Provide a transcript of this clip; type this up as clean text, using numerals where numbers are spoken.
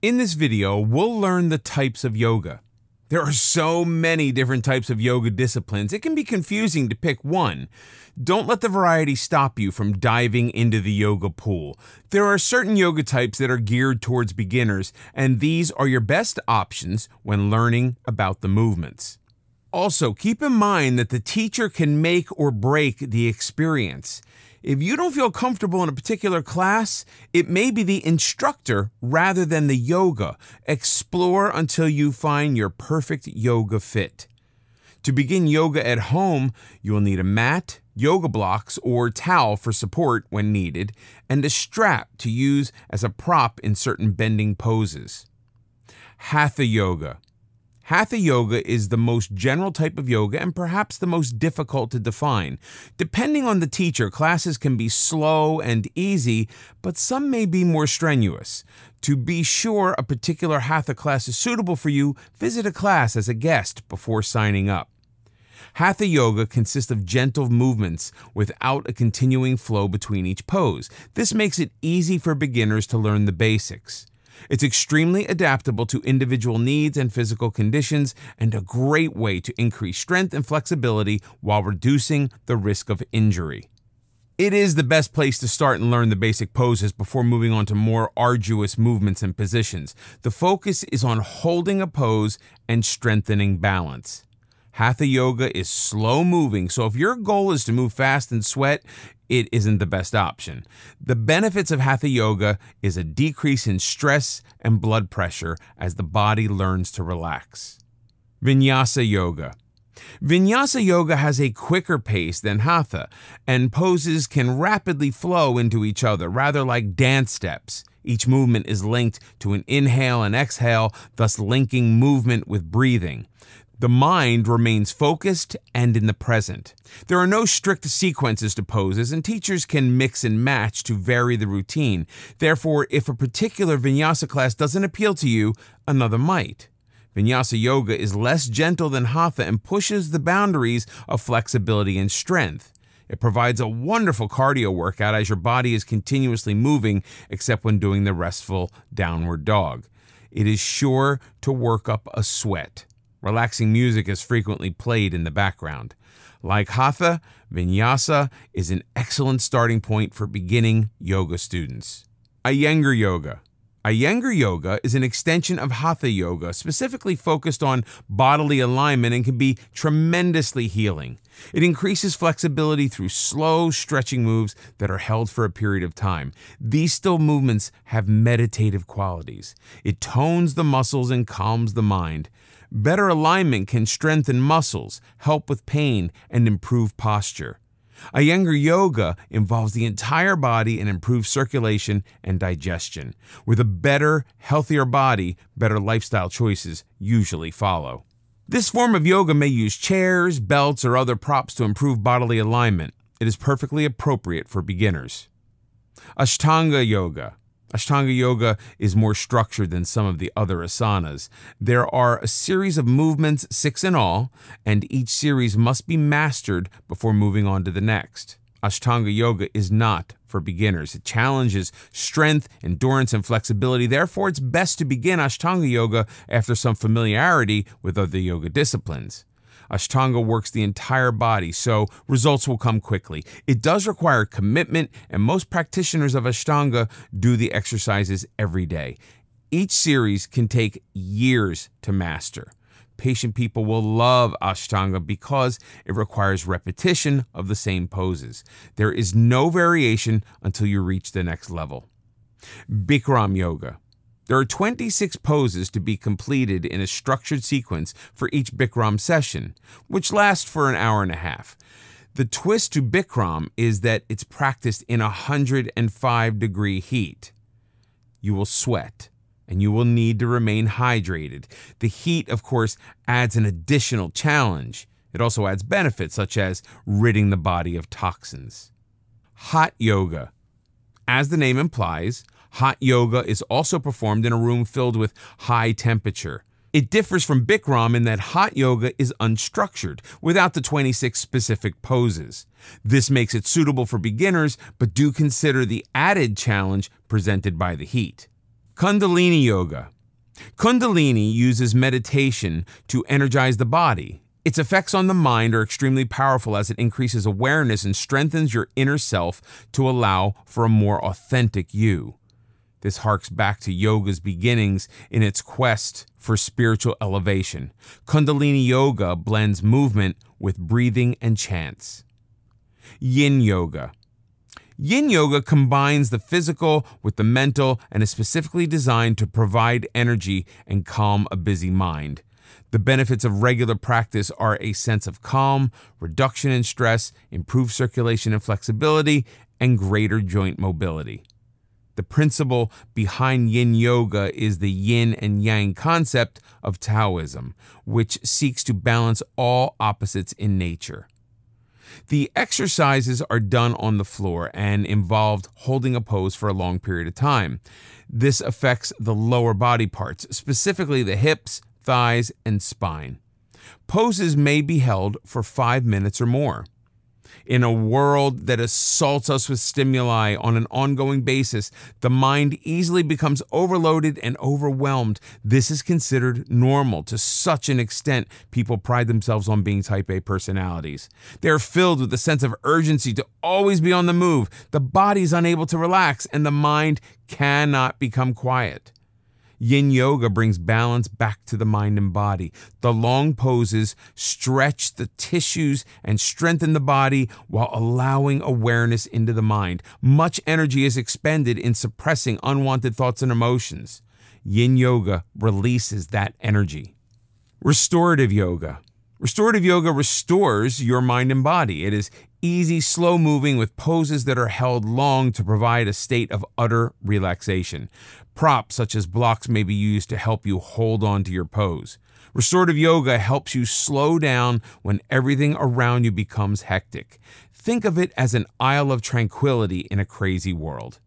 In this video, we'll learn the types of yoga. There are so many different types of yoga disciplines, it can be confusing to pick one. Don't let the variety stop you from diving into the yoga pool. There are certain yoga types that are geared towards beginners, and these are your best options when learning about the movements. Also, keep in mind that the teacher can make or break the experience. If you don't feel comfortable in a particular class, it may be the instructor rather than the yoga. Explore until you find your perfect yoga fit. To begin yoga at home, you will need a mat, yoga blocks, or towel for support when needed, and a strap to use as a prop in certain bending poses. Hatha yoga. Hatha yoga is the most general type of yoga and perhaps the most difficult to define. Depending on the teacher, classes can be slow and easy, but some may be more strenuous. To be sure a particular Hatha class is suitable for you, visit a class as a guest before signing up. Hatha yoga consists of gentle movements without a continuing flow between each pose. This makes it easy for beginners to learn the basics. It's extremely adaptable to individual needs and physical conditions, and a great way to increase strength and flexibility while reducing the risk of injury. It is the best place to start and learn the basic poses before moving on to more arduous movements and positions. The focus is on holding a pose and strengthening balance. Hatha yoga is slow moving, so if your goal is to move fast and sweat, it isn't the best option. The benefits of Hatha yoga is a decrease in stress and blood pressure as the body learns to relax. Vinyasa yoga. Vinyasa yoga has a quicker pace than Hatha, and poses can rapidly flow into each other, rather like dance steps. Each movement is linked to an inhale and exhale, thus linking movement with breathing. The mind remains focused and in the present. There are no strict sequences to poses, and teachers can mix and match to vary the routine. Therefore, if a particular vinyasa class doesn't appeal to you, another might. Vinyasa yoga is less gentle than Hatha and pushes the boundaries of flexibility and strength. It provides a wonderful cardio workout as your body is continuously moving, except when doing the restful downward dog. It is sure to work up a sweat. Relaxing music is frequently played in the background. Like Hatha, Vinyasa is an excellent starting point for beginning yoga students. Iyengar yoga. Iyengar yoga is an extension of Hatha yoga, specifically focused on bodily alignment, and can be tremendously healing. It increases flexibility through slow stretching moves that are held for a period of time. These still movements have meditative qualities. It tones the muscles and calms the mind. Better alignment can strengthen muscles, help with pain, and improve posture. Iyengar yoga involves the entire body and improves circulation and digestion. With a better, healthier body, better lifestyle choices usually follow. This form of yoga may use chairs, belts, or other props to improve bodily alignment. It is perfectly appropriate for beginners. Ashtanga yoga. Ashtanga yoga is more structured than some of the other asanas. There are a series of movements, 6 in all, and each series must be mastered before moving on to the next. Ashtanga yoga is not for beginners. It challenges strength, endurance, and flexibility. Therefore, it's best to begin Ashtanga yoga after some familiarity with other yoga disciplines. Ashtanga works the entire body, so results will come quickly. It does require commitment, and most practitioners of Ashtanga do the exercises every day. Each series can take years to master. Patient people will love Ashtanga because it requires repetition of the same poses. There is no variation until you reach the next level. Bikram yoga. There are 26 poses to be completed in a structured sequence for each Bikram session, which lasts for an hour and a half. The twist to Bikram is that it's practiced in 105-degree heat. You will sweat, and you will need to remain hydrated. The heat, of course, adds an additional challenge. It also adds benefits, such as ridding the body of toxins. Hot yoga. As the name implies, hot yoga is also performed in a room filled with high temperature. It differs from Bikram in that hot yoga is unstructured, without the 26 specific poses. This makes it suitable for beginners, but do consider the added challenge presented by the heat. Kundalini Yoga. Kundalini uses meditation to energize the body. Its effects on the mind are extremely powerful as it increases awareness and strengthens your inner self to allow for a more authentic you. This harks back to yoga's beginnings in its quest for spiritual elevation. Kundalini Yoga blends movement with breathing and chants. Yin Yoga. Yin Yoga combines the physical with the mental and is specifically designed to provide energy and calm a busy mind. The benefits of regular practice are a sense of calm, reduction in stress, improved circulation and flexibility, and greater joint mobility. The principle behind Yin Yoga is the yin and yang concept of Taoism, which seeks to balance all opposites in nature. The exercises are done on the floor and involved holding a pose for a long period of time. This affects the lower body parts, specifically the hips, thighs, and spine. Poses may be held for 5 minutes or more. In a world that assaults us with stimuli on an ongoing basis, the mind easily becomes overloaded and overwhelmed. This is considered normal to such an extent people pride themselves on being type A personalities. They are filled with a sense of urgency to always be on the move. The body is unable to relax and the mind cannot become quiet. Yin Yoga brings balance back to the mind and body. The long poses stretch the tissues and strengthen the body while allowing awareness into the mind. Much energy is expended in suppressing unwanted thoughts and emotions. Yin Yoga releases that energy. Restorative Yoga. Restorative Yoga restores your mind and body. It is easy, slow moving with poses that are held long to provide a state of utter relaxation. Props such as blocks may be used to help you hold on to your pose. Restorative Yoga helps you slow down when everything around you becomes hectic. Think of it as an isle of tranquility in a crazy world.